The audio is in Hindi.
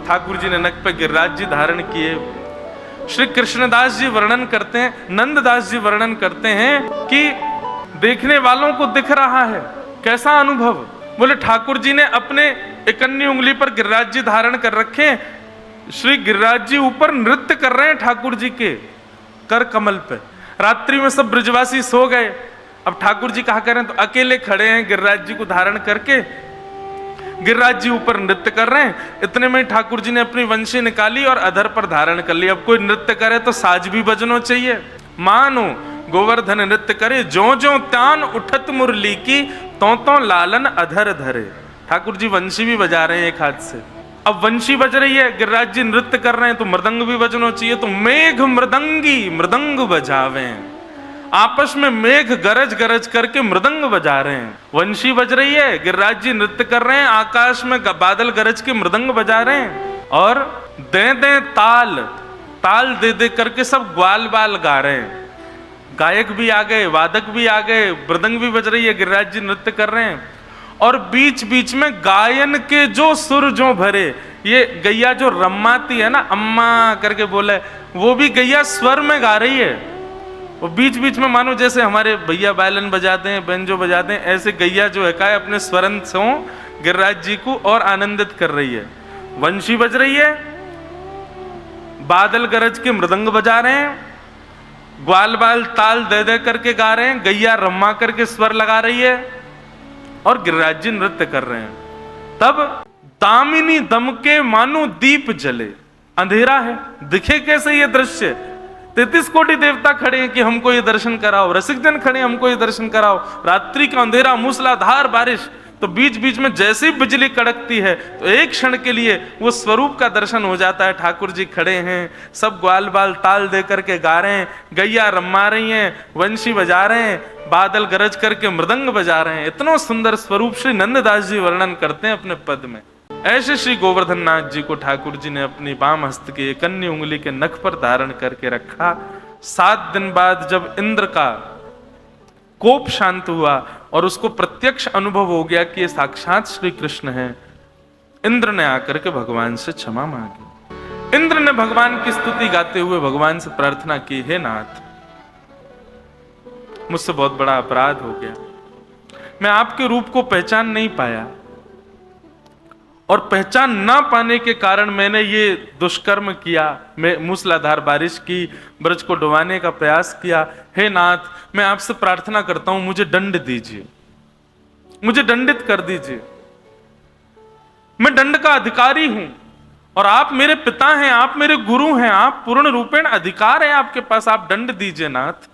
ठाकुर जी ने नख पे गिरिराज जी धारण किए। श्री कृष्णदास जी वर्णन करते हैं, नंददास जी वर्णन करते हैं कि देखने वालों को दिख रहा है। कैसा अनुभव? बोले ठाकुर जी ने अपने इकन्नी उंगली पर गिरिराज जी धारण कर रखे, श्री गिरिराज जी ऊपर नृत्य कर रहे हैं ठाकुर जी के कर कमल पे। रात्रि में सब ब्रजवासी सो गए, अब ठाकुर जी कहा करें तो अकेले खड़े हैं गिरिराज जी को धारण करके, गिरिराज जी ऊपर नृत्य कर रहे हैं। इतने में ठाकुर जी ने अपनी वंशी निकाली और अधर पर धारण कर ली। अब कोई नृत्य करे तो साज भी बजनो चाहिए। मानो गोवर्धन नृत्य करे, ज्यों ज्यों त्यान उठत मुरली की, तो लालन अधर धरे। ठाकुर जी वंशी भी बजा रहे हैं एक हाथ से। अब वंशी बज रही है, गिरिराज जी नृत्य कर रहे हैं तो मृदंग भी बजनो चाहिए। तो मेघ मृदंगी मृदंग बजावे, आपस में मेघ गरज गरज करके मृदंग बजा रहे हैं। वंशी बज रही है, गिरिराज जी नृत्य कर रहे हैं, आकाश में बादल गरज के मृदंग बजा रहे हैं। और दे दे ताल, ताल दे दे करके सब ग्वाल बाल गा रहे हैं। गायक भी आ गए, वादक भी आ गए, मृदंग भी बज रही है, गिरिराज जी नृत्य कर रहे हैं। और बीच बीच में गायन के जो सुर जो भरे, ये गैया जो रम्माती है ना, अम्मा करके बोले, वो भी गैया स्वर में गा रही है। वो बीच बीच में मानो जैसे हमारे भैया वायलिन बजाते हैं, बेंजो बजाते हैं, ऐसे गैया जो है काय अपने स्वरन से गिरिराज जी को और आनंदित कर रही है। वंशी बज रही है, बादल गरज के मृदंग बजा रहे हैं, ग्वाल बाल ताल दे दे करके गा रहे हैं, गैया रम्मा करके स्वर लगा रही है और गिरिराज जी नृत्य कर रहे हैं। तब दामिनी दमके मानो दीप जले, अंधेरा है, दिखे कैसे ये दृश्य? 33 कोटि देवता खड़े हैं कि हमको ये दर्शन कराओ, रसिक जन खड़े हैं हमको ये दर्शन कराओ। रात्रि का अंधेरा, मूसलाधार बारिश, तो बीच बीच में जैसे ही बिजली कड़कती है तो एक क्षण के लिए वो स्वरूप का दर्शन हो जाता है। ठाकुर जी खड़े हैं, सब ग्वाल बाल ताल दे करके गा रहे हैं, गैया रम्मा रही हैं, वंशी बजा रहे हैं, बादल गरज करके मृदंग बजा रहे हैं। इतना सुंदर स्वरूप श्री नंददास जी वर्णन करते हैं अपने पद में। ऐसे श्री गोवर्धन नाथ जी को ठाकुर जी ने अपनी बाम हस्त के कन्नी उंगली के नख पर धारण करके रखा। 7 दिन बाद जब इंद्र का कोप शांत हुआ और उसको प्रत्यक्ष अनुभव हो गया कि ये साक्षात श्री कृष्ण है, इंद्र ने आकर के भगवान से क्षमा मांगी। इंद्र ने भगवान की स्तुति गाते हुए भगवान से प्रार्थना की, हे नाथ, मुझसे बहुत बड़ा अपराध हो गया, मैं आपके रूप को पहचान नहीं पाया और पहचान ना पाने के कारण मैंने ये दुष्कर्म किया, मैं मूसलाधार बारिश की, ब्रज को डुबाने का प्रयास किया। हे नाथ, मैं आपसे प्रार्थना करता हूं, मुझे दंड दीजिए, मुझे दंडित कर दीजिए, मैं दंड का अधिकारी हूं और आप मेरे पिता हैं, आप मेरे गुरु हैं, आप पूर्ण रूपेण अधिकार है आपके पास, आप दंड दीजिए नाथ।